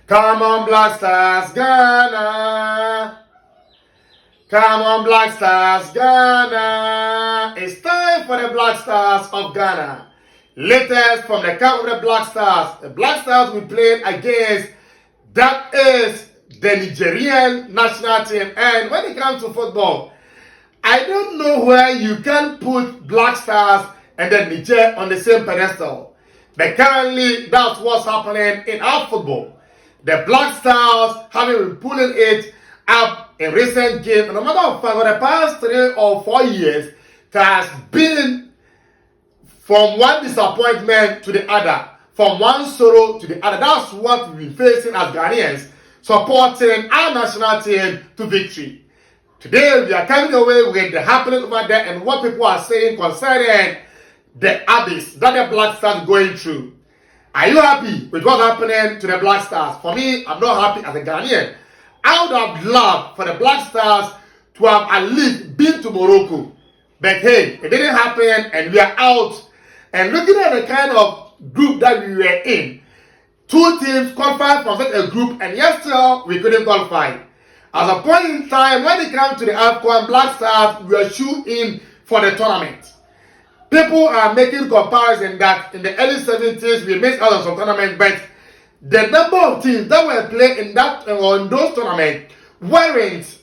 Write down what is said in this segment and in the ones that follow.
Come on, Black Stars, Ghana. Come on, Black Stars, Ghana. It's time for the Black Stars of Ghana. Latest from the camp of the Black Stars. The Black Stars we played against, that is the Nigerian national team. And when it comes to football, I don't know where you can put Black Stars and then Niger on the same pedestal. But currently, that's what's happening in our football. The Black Stars having been pulling it up in recent games. And no matter of fact, for the past 3 or 4 years, it has been from one disappointment to the other, from one sorrow to the other. That's what we've been facing as Ghanaians, supporting our national team to victory. Today, we are coming away with the happening over there and what people are saying concerning the abyss that the Black Stars going through. Are you happy with what's happening to the Black Stars? For me, I'm not happy as a Ghanaian. I would have loved for the Black Stars to have at least been to Morocco. But hey, it didn't happen and we are out. And looking at the kind of group that we were in, 2 teams qualified from such a group and yet still we couldn't qualify. At a point in time, when it comes to the AFCON, Black Stars were shoe in for the tournament. People are making comparison that in the early 70s we missed out on some tournaments, but the number of teams that were playing in that on those tournaments weren't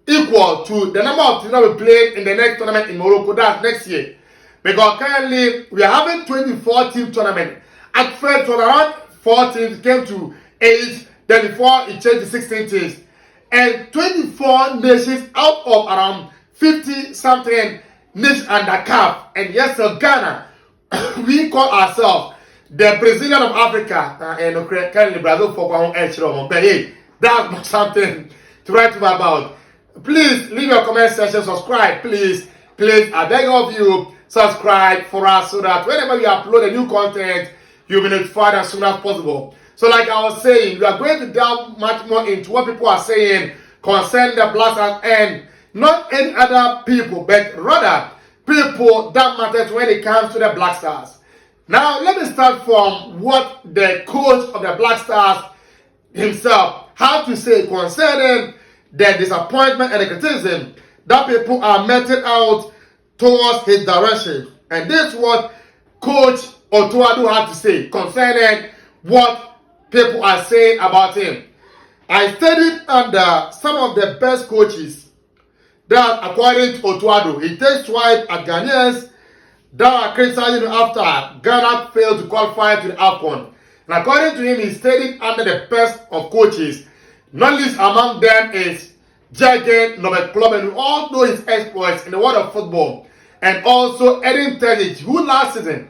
equal to the number of teams that were playing in the next tournament in Morocco, that's next year. Because currently we are having 24-team tournament. At first, from around 4 teams came to 8, then before it changed to 16 teams. And 24 nations out of around 50-something nations under CAF. And yes, so Ghana, we call ourselves the Brazilian of Africa. And currently Brazil for one extra. But hey, that's not something to write about. Please leave your comment section, subscribe, please. Please, I beg of you, subscribe for us so that whenever we upload a new content, you'll be notified as soon as possible. So like I was saying, we are going to delve much more into what people are saying concerning the Black Stars and not any other people, but rather people that matters when it comes to the Black Stars. Now, let me start from what the coach of the Black Stars himself had to say concerning the disappointment and the criticism that people are meting out towards his direction. And this is what Coach Otto had to say concerning what people are saying about him. I studied under some of the best coaches that, according to Otto, he takes swipe at Ghanaians that are criticizing him after Ghana failed to qualify to the AFCON. And according to him, he studied under the best of coaches. Not least among them is Jürgen Klopp, and we all know his exploits in the world of football. And also Edin Terzic, who last season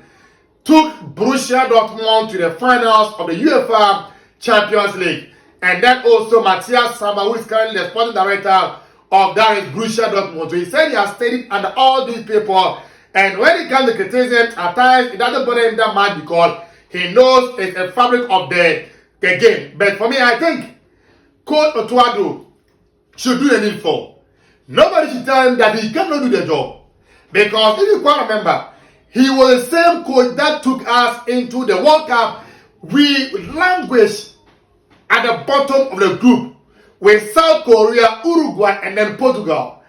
took Borussia Dortmund to the finals of the UEFA Champions League. And then also Matthias Sammer, who is currently the sporting director of that is Borussia Dortmund. So he said he has studied under all these people. And when it comes to criticism, at times it doesn't bother him that much because he knows it's a fabric of the game. But for me, I think Coach Otto should do an info. Nobody should tell him that he cannot do the job. Because if you can remember, he was the same coach that took us into the World Cup. We languished at the bottom of the group with South Korea, Uruguay, and then Portugal.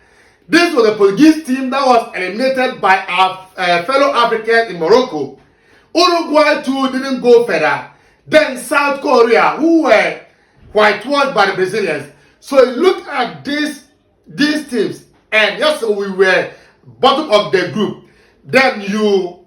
This was the Portuguese team that was eliminated by our fellow Africans in Morocco. Uruguay too didn't go further. Then South Korea, who were whitewashed by the Brazilians. So look at these teams, and yes, so we were bottom of the group. Then you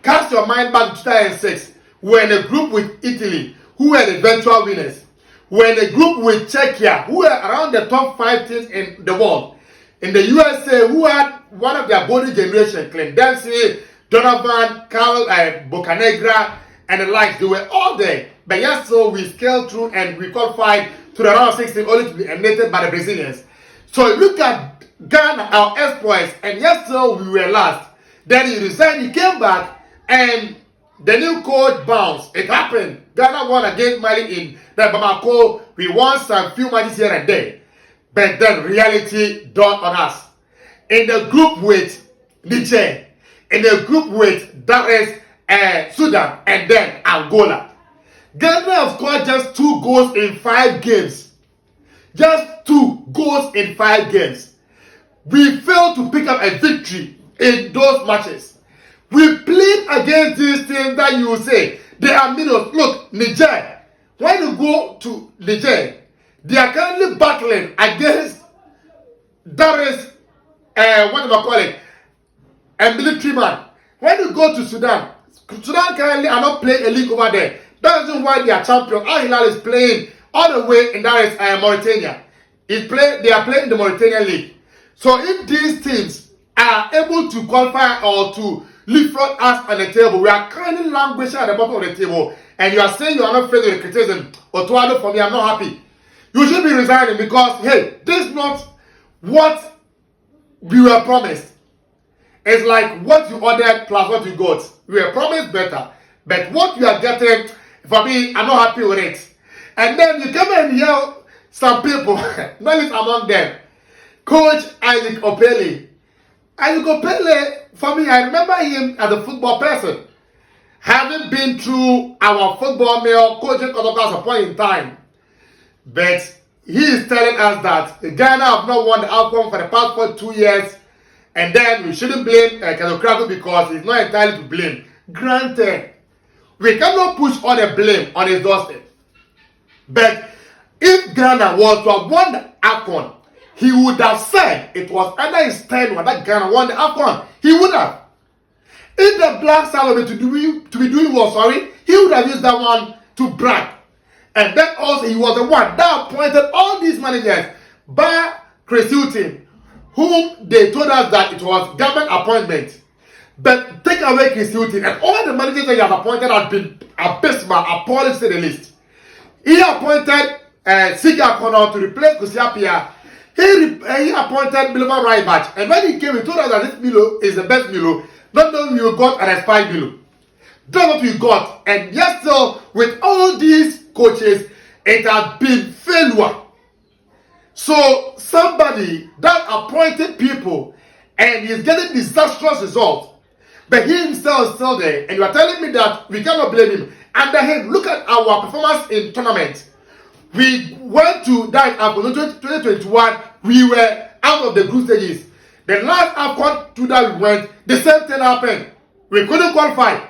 cast your mind back to 2006. We were in a group with Italy, who were the eventual winners. We were in a group with Czechia, who were around the top 5 teams in the world. In the USA, who had one of their golden generation, Clint Dempsey, Donovan, Carl Bocanegra, and the likes. They were all there. But yes, so we scaled through and we qualified to the round 16 only to be eliminated by the Brazilians. So look at Ghana, our exploits, and yes, so we were last. Then he resigned, he came back, and the new coach bounced. It happened. Ghana won against Mali in the Bamako. We won some few matches here and there. But then reality dawned on us. In the group with Niger, in the group with Dar es Sudan, and then Angola. Ghana have scored just 2 goals in 5 games. Just 2 goals in 5 games. We failed to pick up a victory in those matches. We played against these teams that you will say they are middle. Look, Niger. When you go to Niger, they are currently battling against that is what do I call it? A military man. When you go to Sudan currently are not playing a league over there. That's why they are champion. Al Hilal is playing all the way in that is Mauritania. They are playing the Mauritanian league. So if these teams are able to qualify or to leapfrog us on the table, we are currently languishing at the bottom of the table, and you are saying you are not facing the criticism. Otto, for me, I'm not happy. You should be resigning because, hey, this is not what we were promised. It's like what you ordered plus what you got. We were promised better, but what you are getting, for me, I'm not happy with it. And then you come and hear some people, not least among them, Coach Isaac Opele. Isaac Opele, for me, I remember him as a football person. Having been through our football mill, coaching Okraku at a point in time. But he is telling us that Ghana have not won the outcome for the past 2 years. And then we shouldn't blame Okraku because he's not entirely to blame. Granted, we cannot push all the blame on his doorstep. But if Ghana was to have won the AFCON, he would have said it was under his tenure that Ghana won the AFCON. He would have. If the Black Stars were to be doing well, he would have used that one to brag. And then also he was the one that appointed all these managers by Chris Hilton, whom they told us that it was government appointment. But take away Chris Hilton and all the managers that he has appointed have been abysmal, appalling to say the least. He appointed Siga Connor to replace Kusiapia. He appointed Milovan Raibach. And when he came, he told us that this Milo is the best Milo. Not knowing you got an expired Milo. That's what we got. And yet still, with all these coaches, it has been failure. So somebody that appointed people and he's getting disastrous results, but he himself is still there, and you are telling me that we cannot blame him. Under him, look at our performance in tournaments. We went to that AFCON 2021. We were out of the group stages. The last AFCON to that we went, the same thing happened. We couldn't qualify.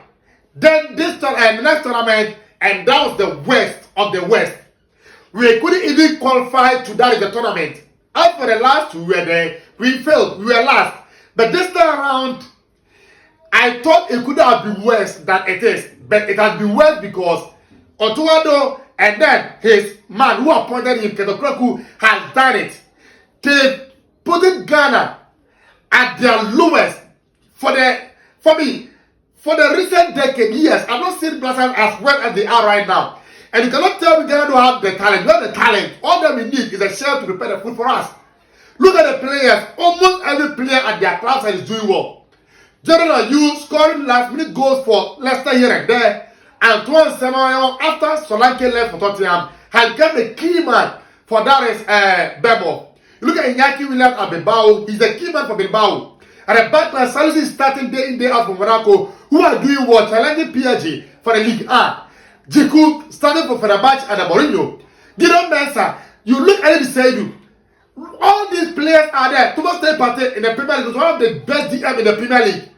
Then this next tournament, and that was the worst of the worst. We couldn't even qualify to that in the tournament. And for the last 2 we were there, we failed. We were last. But this time around, I thought it could have been worse than it is. But it has been worse because Otto and then his man who appointed him, Okraku, has done it. They putting Ghana at their lowest for the recent decade years. I've not seen Blasters as well as they are right now. And you cannot tell me Ghana don't have the talent. We have the talent. All that we need is a shell to prepare the food for us. Look at the players. Almost every player at their club side is doing well. General, you scoring last minute goals for Leicester here and there. Antoine Semenyo, after Solanke left for Tottenham, has become a key man for that is Bebo. You look at Iñaki Williams at Bilbao. He's a key man for Bilbao. And the backline, Salusi is starting day in, day out for Monaco, who are doing well, challenging PSG for the League A. Jiku starting for Fenerbahce and Mourinho. Gideon Mensah, you look at it, Seidu. All these players are there. Thomas Partey in the Premier League is one of the best DM in the Premier League.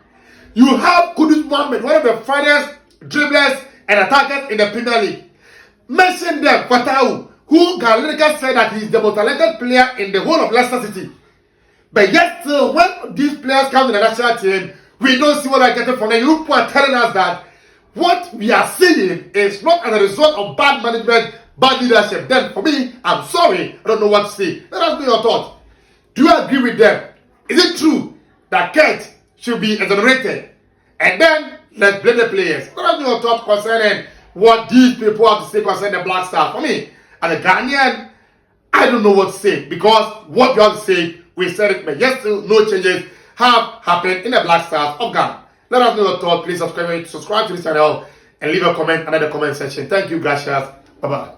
You have Kudus Mohamed, one of the finest dribblers and attackers in the Premier League. Mention them, Fatau, who Gallica said that he's the most talented player in the whole of Leicester City. But yet still, when these players come to the national team, we don't see what they're getting from them. You are telling us that what we are seeing is not as a result of bad management, bad leadership. Then for me, I'm sorry, I don't know what to say. Let us know your thoughts. Do you agree with them? Is it true that Kent should be exonerated? And then let's blame the players. Let us know your thoughts concerning what these people have to say concerning the Black Star. For me, as a Ghanaian, I don't know what to say because what you have to say, we said it, but yet still no changes have happened in the Black Stars of Ghana. Let us know your thoughts. Please subscribe to this channel and leave a comment under the comment section. Thank you, gracias. Bye-bye.